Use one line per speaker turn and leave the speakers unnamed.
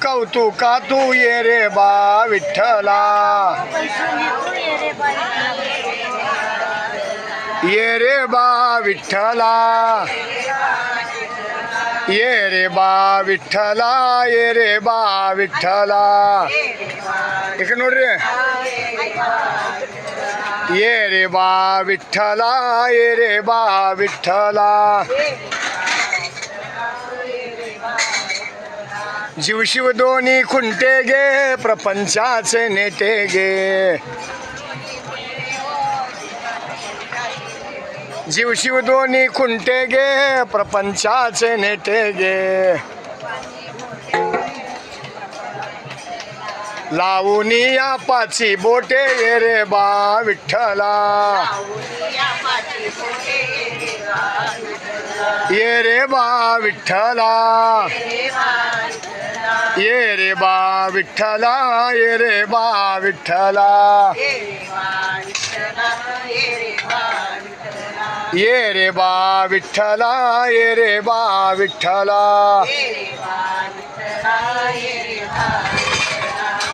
कौतुका तू ये रे बा विठ्ठला ये रे बा विठ्ठला ये रे बा विठ्ठला ये रे बा विठ्ठला इक नोड्री ये रे बा विठ्ठला ये रे बा विठ्ठला जीव शिव दोन्ही खुंटे गे प्रपंचाचे नेटे गे जीव शिव दोन्ही खुंटे गे प्रपंचाचे नेटे गे लावूनी या पाची बोटे ये रे बा विठ्ठला ये रे बा विठ्ठला ये रे बा विठ्ठला ये रे बा विठ्ठला ये रे बा विठ्ठला ये रे बा विठ्ठला